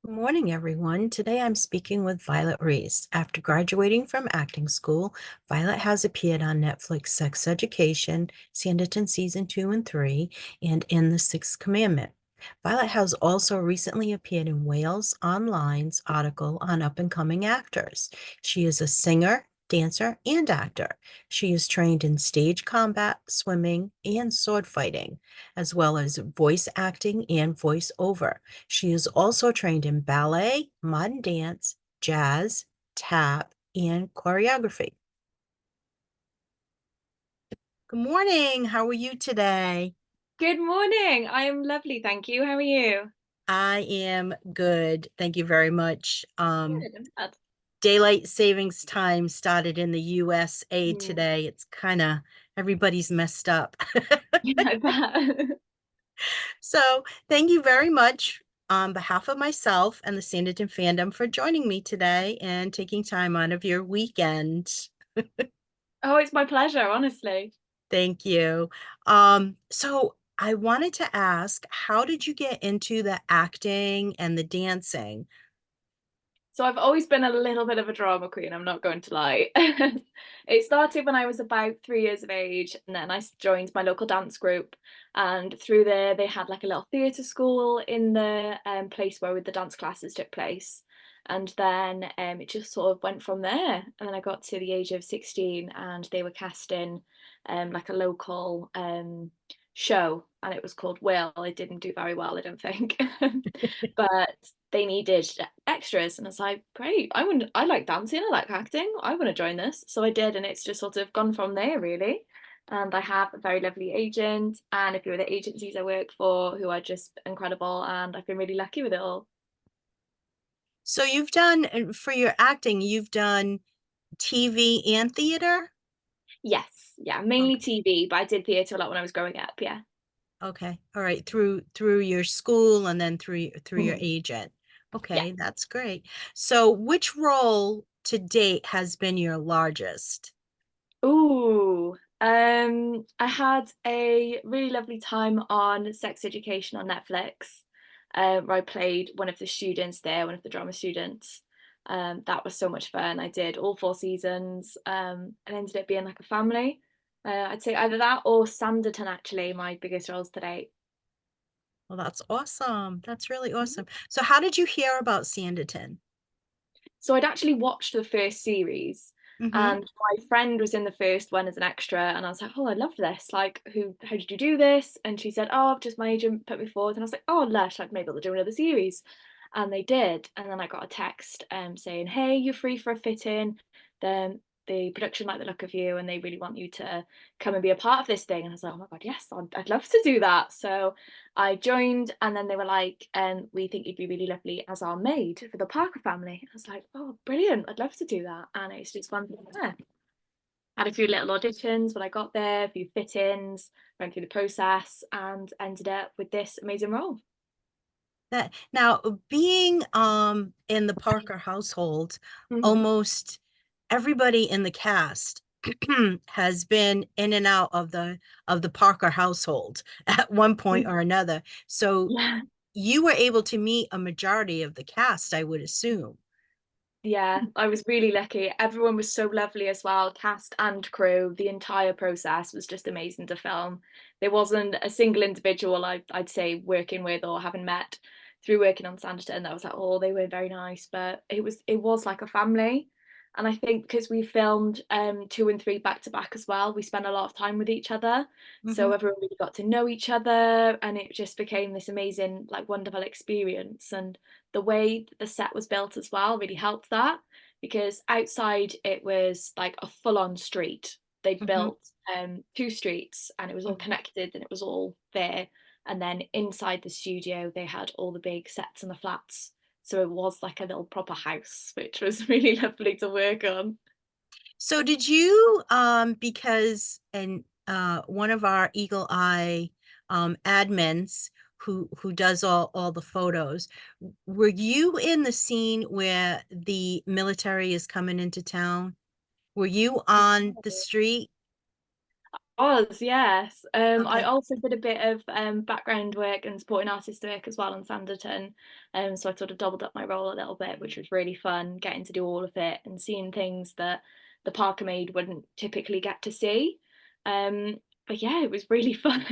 Good morning, everyone. Today I'm speaking with Violet Rees. After graduating from acting school, Violet has appeared on Netflix Sex Education, Sanditon Season 2 and 3, and in The Sixth Commandment. Violet has also recently appeared in Wales Online's article on up-and-coming actors. She is a singer, dancer, and actor. She is trained in stage combat, swimming, and sword fighting, as well as voice acting and voiceover. She is also trained in ballet, modern dance, jazz, tap, and choreography. Good morning. How are you today? Good morning. I am lovely, thank you. How are you? I am good. Thank you very much. Good, I'm glad. Daylight savings time started in the USA Mm. today. It's kind of everybody's messed up. Yeah, I bet. So, thank you very much on behalf of myself and the Sanditon fandom for joining me today and taking time out of your weekend. Oh, it's my pleasure, honestly. Thank you. So I wanted to ask, how did you get into the acting and the dancing? So I've always been a little bit of a drama queen, I'm not going to lie. It started when I was about 3 years of age, and then I joined my local dance group. And through there, they had like a little theatre school in the place where the dance classes took place. And then it just sort of went from there. And then I got to the age of 16, and they were casting like a local show, and it was called Will. It didn't do very well, I don't think. But they needed extras, and I was like, great, I like dancing, I like acting, I want to join this. So I did, and it's just sort of gone from there, really. And I have a very lovely agent and a few other agencies I work for who are just incredible, and I've been really lucky with it all. So you've done, for your acting, you've done TV and theater? Yes, yeah, mainly Okay. TV, but I did theatre a lot when I was growing up. Yeah. Okay. All right. Through your school and then through your Mhm. agent. Yeah. Okay, that's great. So which role to date has been your largest? Ooh, I had a really lovely time on Sex Education on Netflix, where I played one of the students there, one of the drama students. That was so much fun. I did all 4 seasons, and ended up being like a family. I'd say either that or Sanditon, actually, my biggest roles to date. Well, that's awesome. That's really awesome. So how did you hear about Sanditon? So I'd actually watched the first series, Mm-hmm. and my friend was in the first one as an extra, and I was like, "Oh, I love this! Like, how did you do this?" And she said, "Oh, just my agent put me forward," and I was like, "Oh, lush! Like, maybe they'll do another series," and they did. And then I got a text saying, "Hey, you're free for a fit in. Then the production like the look of you, and they really want you to come and be a part of this thing." And I was like, "Oh my god, yes! I'd love to do that." So I joined, and then they were like, "We think you'd be really lovely as our maid for the Parker family." I was like, "Oh, brilliant! I'd love to do that." And it's just gone from there. Had a few little auditions when I got there, a few fit-ins, went through the process, and ended up with this amazing role. That now being in the Parker household, Mhm. almost everybody in the cast has been in and out of the Parker household at one point or another. So Yeah. you were able to meet a majority of the cast, I would assume. Yeah, I was really lucky. Everyone was so lovely as well, cast and crew. The entire process was just amazing to film. There wasn't a single individual I'd say working with or having met through working on Sanditon that was like, oh, they were very nice. But it was like a family. And I think because we filmed 2 and 3 back to back as well, we spent a lot of time with each other. Mhm. So everyone really got to know each other, and it just became this amazing, like, wonderful experience. And the way the set was built as well really helped that, because outside it was like a full-on street. They'd Mhm. built two streets, and it was all Mhm. connected and it was all there. And then inside the studio they had all the big sets and the flats. So it was like a little proper house, which was really lovely to work on. So did you because and one of our Eagle Eye admins who does all the photos, were you in the scene where the military is coming into town? Were you on the street? was, yes. I Okay. also did a bit of background work and supporting artist work as well on Sanditon. So I sort of doubled up my role a little bit, which was really fun, getting to do all of it and seeing things that the Parker Maid wouldn't typically get to see. Um, but yeah, it was really fun.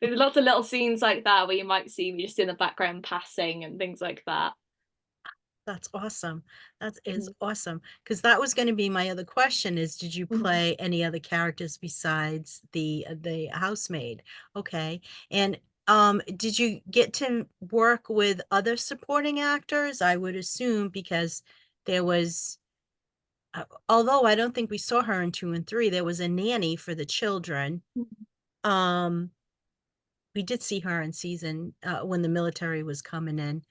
There's lots of little scenes like that where you might see me just in the background passing and things like that. That's awesome. That is Mm. awesome. Because that was going to be my other question is, did you Mhm. play any other characters besides the housemaid? Okay. And did you get to work with other supporting actors? I would assume because there was, although I don't think we saw her in two and three, there was a nanny for the children. Um, we did see her in season when the military was coming in,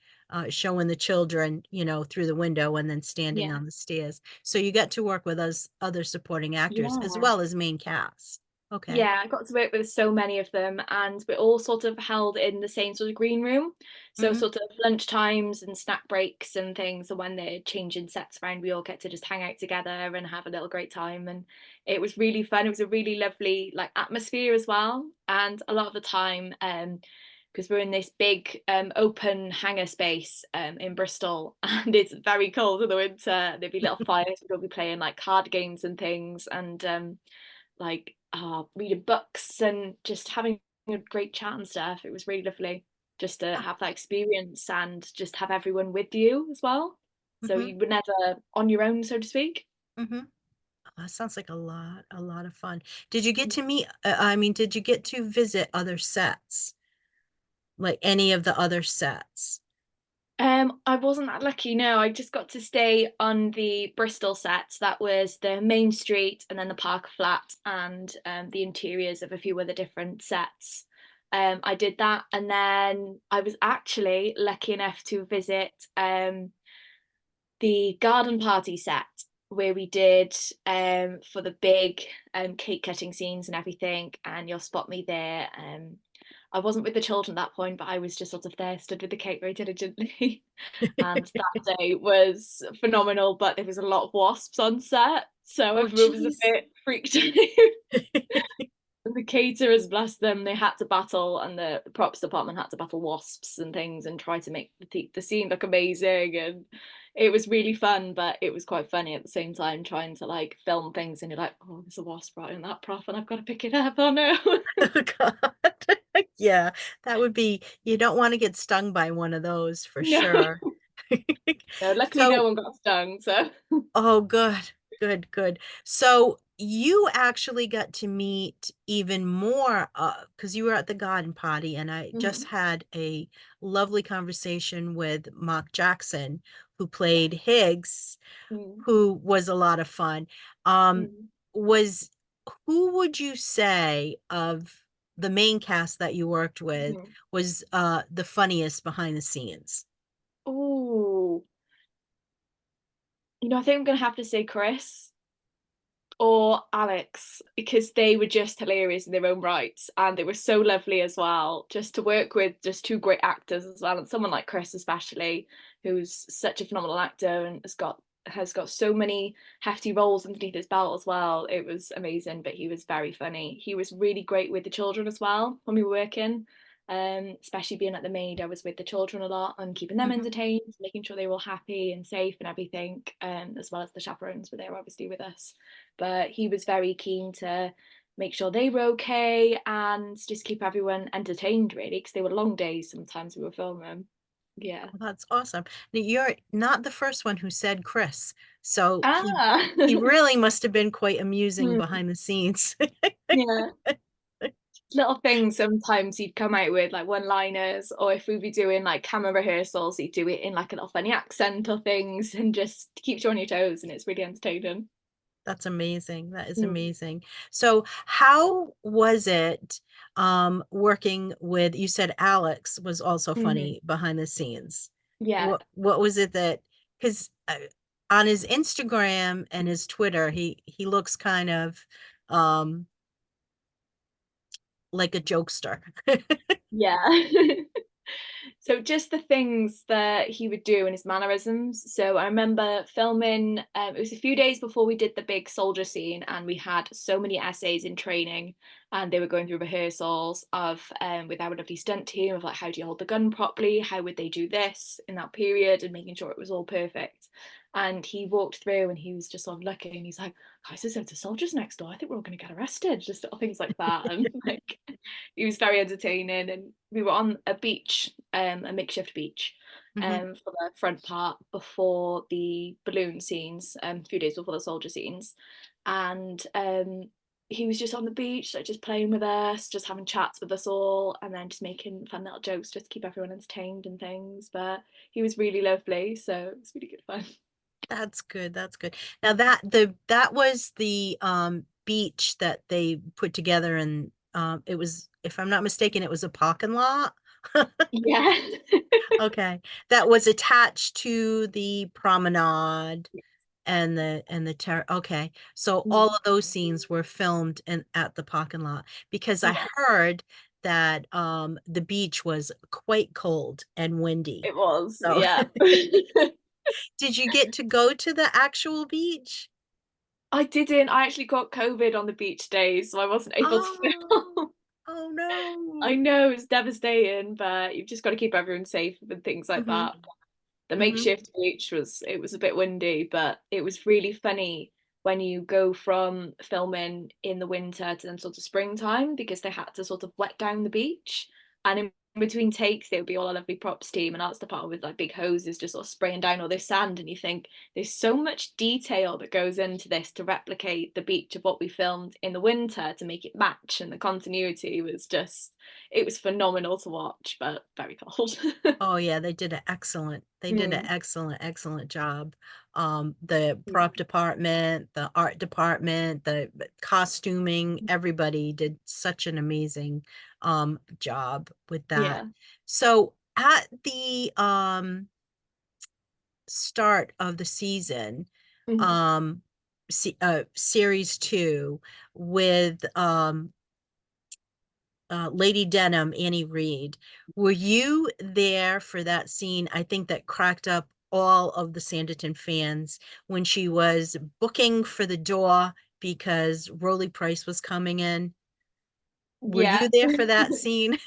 showing the children, through the window and then standing Yeah. on the stairs. So you got to work with us other supporting actors as Yeah. well as main cast. Okay. Yeah, I got to work with so many of them, and we're all sort of held in the same sort of green room. So, Hmm. sort of lunch times and snack breaks and things, and when they're changing sets around, we all get to just hang out together and have a little great time. And it was really fun. It was a really lovely like atmosphere as well. And a lot of the time, because we're in this big open hangar space in Bristol, and it's very cold in the winter. There'd be little fires. We'll be playing like card games and things, and like reading books and just having a great chat and stuff. It was really lovely just to have that experience and just have everyone with you as well. So Hmm. you were never on your own, so to speak. Hmm. That sounds like a lot of fun. Did you get to meet, I mean, did you get to visit other sets? Like any of the other sets? I wasn't that lucky, no. I just got to stay on the Bristol set. That was the main street and then the Park Flat and the interiors of a few other different sets. I did that, and then I was actually lucky enough to visit the garden party set where we did for the big cake cutting scenes and everything, and you'll spot me there. I wasn't with the children at that point, but I was just sort of there, stood with the cake very diligently. And that day was phenomenal, but there was a lot of wasps on set, so Oh, everyone was a geez. bit freaked out. And the caterers, bless them, they had to battle, and the props department had to battle wasps and things and try to make the scene look amazing. And it was really fun, but it was quite funny at the same time trying to like film things and you're like, oh, there's a wasp right in that prop and I've got to pick it up. Oh no. Oh, God. Yeah, that would be, you don't want to get stung by one of those for No. sure. No, luckily no So, one got stung, so. oh, good, good, good. So you actually got to meet even more, because you were at the garden party, and I just Mhm. had a lovely conversation with Mark Jackson, who Yeah. played Higgs, Mm. who was a lot of fun. Um, Mm. was who would you say of the main cast that you worked with Mhm. was the funniest behind the scenes? Ooh. I think I'm gonna have to say Chris or Alex because they were just hilarious in their own rights and they were so lovely as well. Just to work with just two great actors as well, and someone like Chris especially, who's such a phenomenal actor and has got so many hefty roles underneath his belt as well. It was amazing, but he was very funny. He was really great with the children as well when we were working. Especially being at the maid, I was with the children a lot and keeping them Mhm. entertained, making sure they were all happy and safe and everything. As well as the chaperones were there obviously with us, but he was very keen to make sure they were okay and just keep everyone entertained really because they were long days sometimes we were filming. Yeah. Oh, that's awesome. Now, you're not the first one who said Chris, so Ah. he really must have been quite amusing Mm, behind the scenes. yeah. Little things sometimes he'd come out with like one liners, or if we'd be doing like camera rehearsals, he'd do it in like a little funny accent or things and just keeps you on your toes and it's really entertaining. That's amazing. That is Mm, amazing. So how was it working with, you said Alex was also mhm. funny behind the scenes. Yeah. What was it that, because on his Instagram and his Twitter, he looks kind of um like a jokester. Yeah. So just the things that he would do and his mannerisms. So I remember filming, it was a few days before we did the big soldier scene, and we had so many essays in training, and they were going through rehearsals of with our lovely stunt team of like how do you hold the gun properly, how would they do this in that period, and making sure it was all perfect. And he walked through and he was just sort of looking and he's like, guys, there's loads of soldiers next door. I think we're all going to get arrested. Just little things like that. And like, he was very entertaining. And we were on a beach, a makeshift beach, Mhm. for the front part before the balloon scenes, a few days before the soldier scenes. And he was just on the beach, like just playing with us, just having chats with us all, and then just making fun little jokes just to keep everyone entertained and things. But he was really lovely, so it was really good fun. That's good, that's good. Now that was the, beach that they put together and, it was, if I'm not mistaken, it was a parking lot? Yeah. Okay, that was attached to the promenade and the okay. So all Mm. of those scenes were filmed in at the parking lot because I Yeah, heard that the beach was quite cold and windy. it was. So Yeah. did you get to go to the actual beach? I didn't. I actually got COVID on the beach days, so I wasn't able to Oh, film. oh I no. know it's devastating, but you've just got to keep everyone safe and things like Hmm. that. The Hmm. makeshift beach was it was a bit windy, but it was really funny when you go from filming in the winter to then sort of springtime because they had to sort of wet down the beach. And in between takes, there would be all a lovely props team and arts department with like big hoses just sort of spraying down all this sand. And you think there's so much detail that goes into this to replicate the beach of what we filmed in the winter to make it match. And the continuity was just, it was phenomenal to watch, but very cold. Oh yeah, they did an Mm. excellent job. The prop department, the art department, the costuming, everybody did such an amazing job with that. Yeah. So at the start of the season, Mhm. um series 2 with Lady Denham, Annie Reed. Were you there for that scene? I think that cracked up all of the Sanditon fans when she was booking for the door because Roly Price was coming in. Were Yeah. you there for that scene?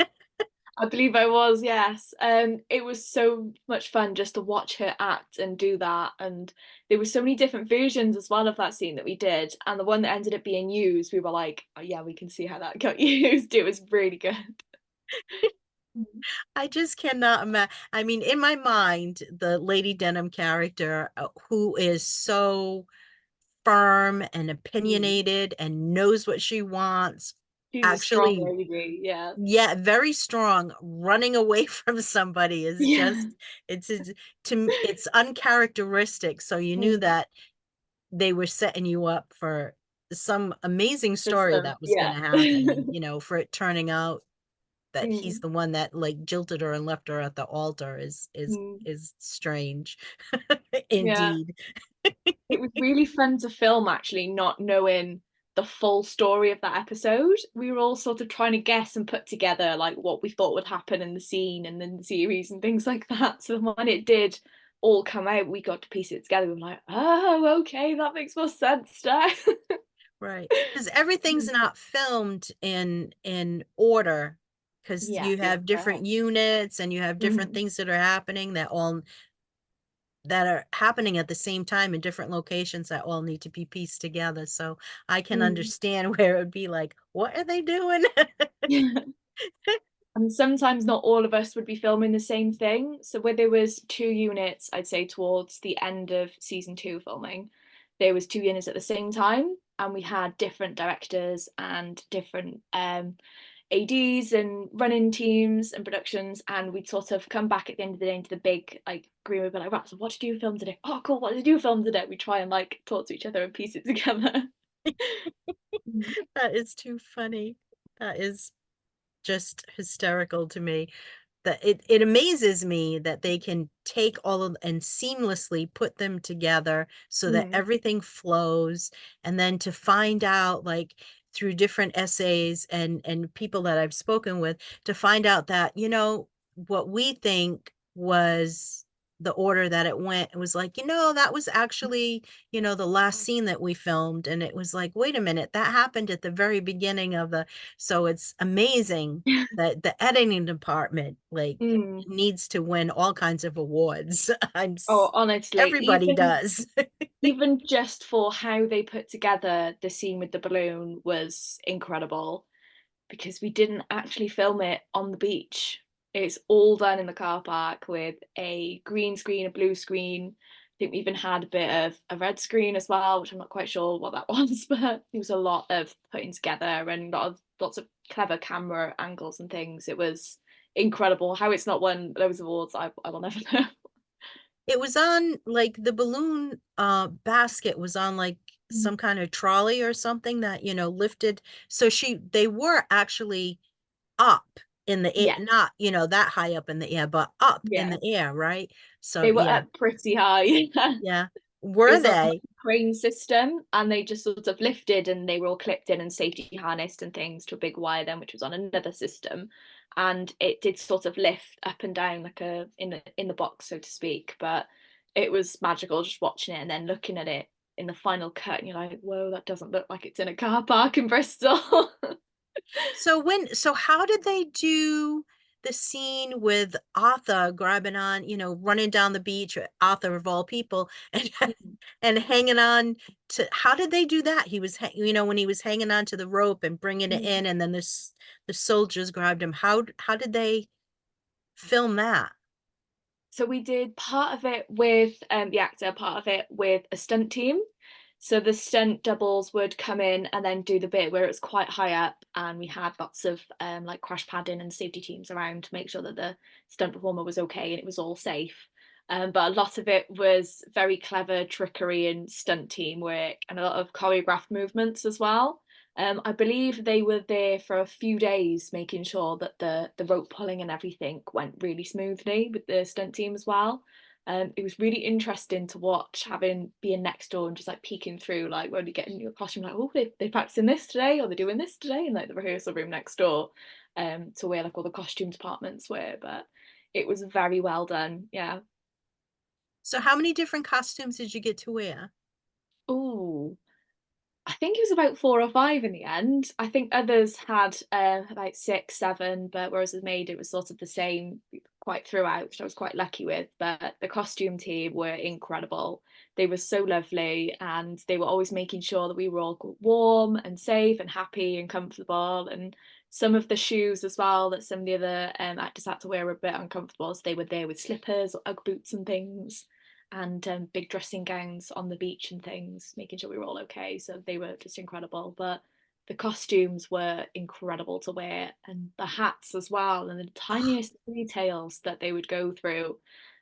I believe I was, yes. It was so much fun just to watch her act and do that. And there were so many different versions as well of that scene that we did. And the one that ended up being used, we were like, oh, yeah, we can see how that got used. It was really good. Mm. I just cannot imagine. I mean, in my mind, the Lady Denham character, who is so firm and Mm. opinionated and knows what she wants, She's a strong actually, lady, yeah. yeah, very strong. Running away from somebody is Yeah. just, it's it's uncharacteristic. So you knew Mm. that they were setting you up for some amazing For story some, that was going yeah. to happen, and for it turning out that he's Mm. the one that like jilted her and left her at the altar Mm. is strange. Yeah. Indeed. It was really fun to film actually, not knowing the full story of that episode. We were all sort of trying to guess and put together like what we thought would happen in the scene and in the series and things like that. So when it did all come out, we got to piece it together. We were like, oh, okay, that makes more sense now. Right. Because everything's not filmed in order, because Yeah, you you're have correct. different units and you have different Mhm. things that are happening that are happening at the same time in different locations that all need to be pieced together. So I can Mm. understand where it would be like, what are they doing? And sometimes not all of us would be filming the same thing. So where there was two units, I'd say towards the end of season two filming, there was two units at the same time, and we had different directors and different ADs and running teams and productions, and we'd sort of come back at the end of the day into the big like green room, be like, right, so what did you film today? Oh, cool, what did you film today? We try and like talk to each other and piece it together. Mm. That is too funny. That is just hysterical to me. That it amazes me that they can take all of and seamlessly put them together so that Mm. everything flows, and then to find out, like, through different essays and people that I've spoken with, to find out that what we think was the order that it went. It was like, that was actually, the last scene that we filmed. And it was like, wait a minute, that happened at the very beginning of so it's amazing that the editing department, like, Mm. needs to win all kinds of awards. Oh, honestly, Everybody does. even just for how they put together the scene with the balloon was incredible, because we didn't actually film it on the beach. It's all done in the car park with a green screen, a blue screen. I think we even had a bit of a red screen as well, which I'm not quite sure what that was, but it was a lot of putting together and lots of clever camera angles and things. It was incredible. How it's not won loads of awards, I will never know. It was on, like, the balloon basket was on, like, some kind of trolley or something that, lifted. So they were actually up in the air, Yeah, not, that high up in the air, but up in yeah. the air, right? So They were yeah, up pretty high. yeah. It Were was on they? like a crane system, and they just sort of lifted, and they were all clipped in and safety harnessed and things to a big wire then, which was on another system. And it did sort of lift up and down like a in the box, so to speak. But it was magical just watching it and then looking at it in the final cut, and you're like, whoa, that doesn't look like it's in a car park in Bristol. So how did they do the scene with Arthur grabbing on, running down the beach, Arthur of all people, and and hanging on how did they do that? He was, when he was hanging on to the rope and bringing it Mm. in, and then the soldiers grabbed him. How did they film that? So we did part of it with the actor, part of it with a stunt team. So the stunt doubles would come in and then do the bit where it's quite high up, and we had lots of like crash padding and safety teams around to make sure that the stunt performer was okay and it was all safe. But a lot of it was very clever trickery and stunt team work, and a lot of choreographed movements as well. I believe they were there for a few days, making sure that the rope pulling and everything went really smoothly with the stunt team as well. It was really interesting to watch, having being next door and just like peeking through, like when you get in your costume, like, oh, they practicing this today, or they're doing this today, in like the rehearsal room next door, to where like all the costume departments were. But it was very well done. Yeah. So how many different costumes did you get to wear? Oh, I think it was about 4 or 5 in the end. I think others had, about 6, 7, but whereas with Maid, it was sort of the same quite throughout, which I was quite lucky with. But the costume team were incredible. They were so lovely, and they were always making sure that we were all warm and safe and happy and comfortable. And some of the shoes as well that some of the other actors had to wear were a bit uncomfortable, so they were there with slippers or Ugg boots and things, and big dressing gowns on the beach and things, making sure we were all okay. So they were just incredible. But the costumes were incredible to wear, and the hats as well, and the tiniest details that they would go through,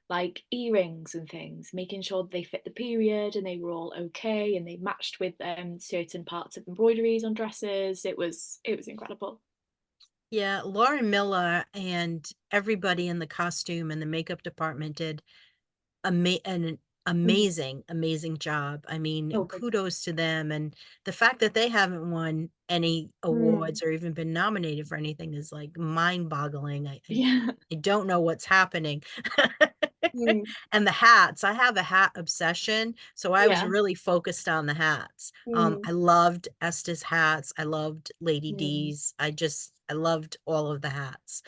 like earrings and things, making sure they fit the period and they were all okay and they matched with certain parts of embroideries on dresses. It was incredible. Yeah, Lauren Miller and everybody in the costume and the makeup department did an Mm. amazing job. I mean, Oh, big. kudos to them. And the fact that they haven't won any Mm. awards or even been nominated for anything is like mind-boggling. Yeah. I don't know what's happening. Mm. And the hats, I have a hat obsession, so I was Yeah. really focused on the hats. Mm. I loved Esther's hats. I loved Lady Mm. D's. I loved all of the hats.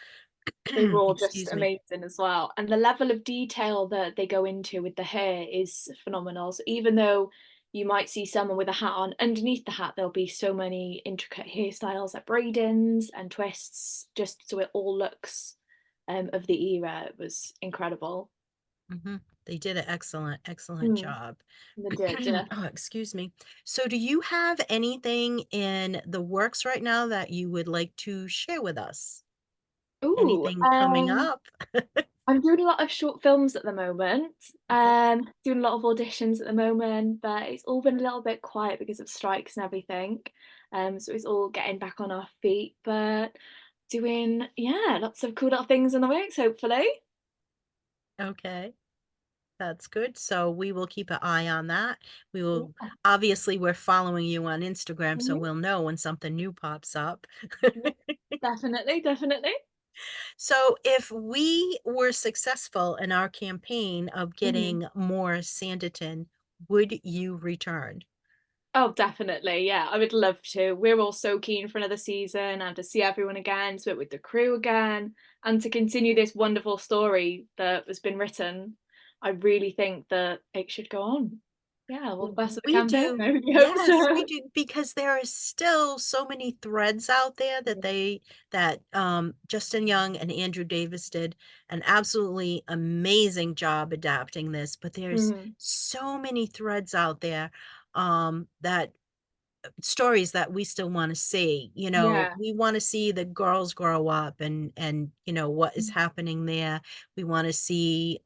They were all just Excuse me. amazing as well. And the level of detail that they go into with the hair is phenomenal. So even though you might see someone with a hat on, underneath the hat, there'll be so many intricate hairstyles like braidings and twists, just so it all looks of the era. It was incredible. Mhm. They did an excellent Mm, job. they did, yeah. Oh, excuse me. So do you have anything in the works right now that you would like to share with us? Ooh, Anything coming up? I'm doing a lot of short films at the moment. Okay. Doing a lot of auditions at the moment, but it's all been a little bit quiet because of strikes and everything. So it's all getting back on our feet, but doing, yeah, lots of cool little things in the works, hopefully. Okay. That's good. So we will keep an eye on that. We Yeah. will obviously we're following you on Instagram, so Mhm. we'll know when something new pops up. Yeah, definitely, definitely. So if we were successful in our campaign of Mhm. getting more Sanditon, would you return? Oh, definitely. Yeah, I would love to. We're all so keen for another season and to see everyone again, to work with the crew again, and to continue this wonderful story that has been written. I really think that it should go on. Yeah, all the best of the We campaign. do. I really hope Yes, we so. do, because there are still so many threads out there that Justin Young and Andrew Davis did an absolutely amazing job adapting this, but there's Mhm. so many threads out there, that stories that we still wanna see. Yeah. We wanna see the girls grow up and, what is Mhm. happening there. We wanna see,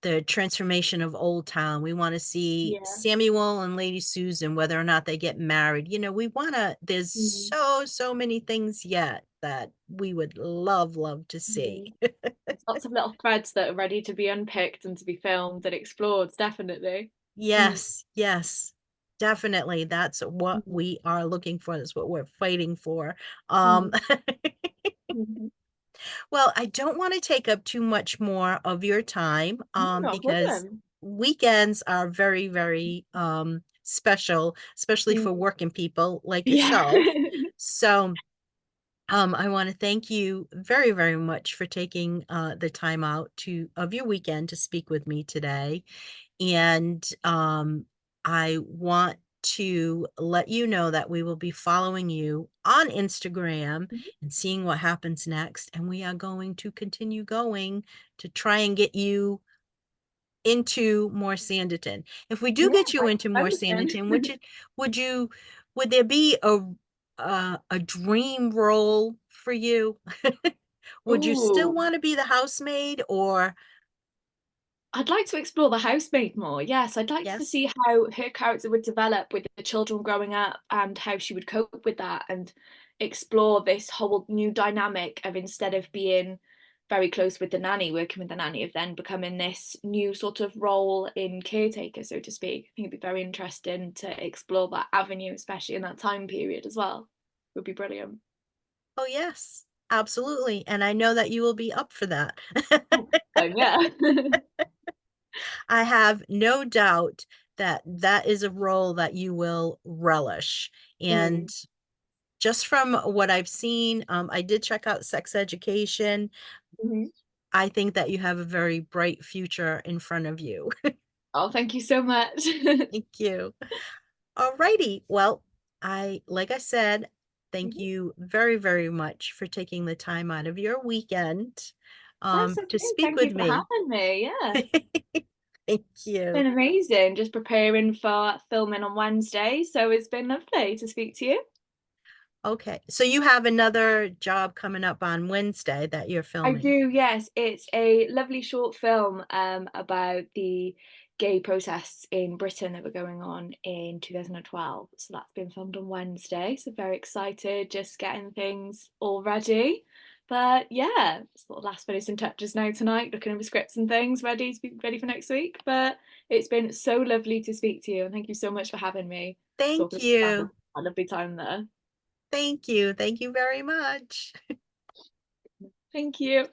the transformation of Old Town. We wanna see Yeah. Samuel and Lady Susan, whether or not they get married. We wanna there's Mhm. so many things yet that we would love to see. Mhm. There's lots of little threads that are ready to be unpicked and to be filmed and explored, definitely. Mm. Yes, yes, definitely. That's what Mhm. we are looking for. That's what we're fighting for. Um, Mhm. Mhm. well, I don't wanna take up too much more of your time, No, not a because problem. weekends are very, special, especially for Mm. working people like Yeah. yourself. So, I wanna thank you very much for taking, the time out to of your weekend to speak with me today. And I want to let you know that we will be following you on Instagram Mhm. and seeing what happens next. And we are going to continue going to try and get you into more Sanditon. If we do Yeah, get you quite into more Sanditon, exciting. would you would there be a dream role for you? Would you still Ooh, want to be the housemaid, or I'd like to explore the housemaid more. Yes, I'd like to yes? see how her character would develop with the children growing up and how she would cope with that and explore this whole new dynamic of instead of being very close with the nanny, working with the nanny, of then becoming this new sort of role in caretaker, so to speak. I think it'd be very interesting to explore that avenue, especially in that time period as well. Would be brilliant. Oh, yes, absolutely, and I know that you will be up for that. Oh, yeah. I have no doubt that that is a role that you will relish, and Mm. just from what I've seen, I did check out Sex Education. Mhm. I think that you have a very bright future in front of you. Oh, thank you so much. Thank you. Alrighty, well, like I said, thank Mhm. you very much for taking the time out of your weekend, That's to okay. speak Thank you with for me. having me. Yeah. Thank It's you. been amazing just preparing for filming on Wednesday. So it's been lovely to speak to you. Okay, so you have another job coming up on Wednesday that you're I filming. do, yes. It's a lovely short film about the gay protests in Britain that were going on in 2012. So that's been filmed on Wednesday. So very excited, just getting things all ready. But yeah, sort of last finishing touches now tonight, looking over scripts and things, ready to be ready for next week. But it's been so lovely to speak to you, and thank you so much for having me. Thank Talking about you. a lovely time there. Thank you. Thank you very much. Thank you.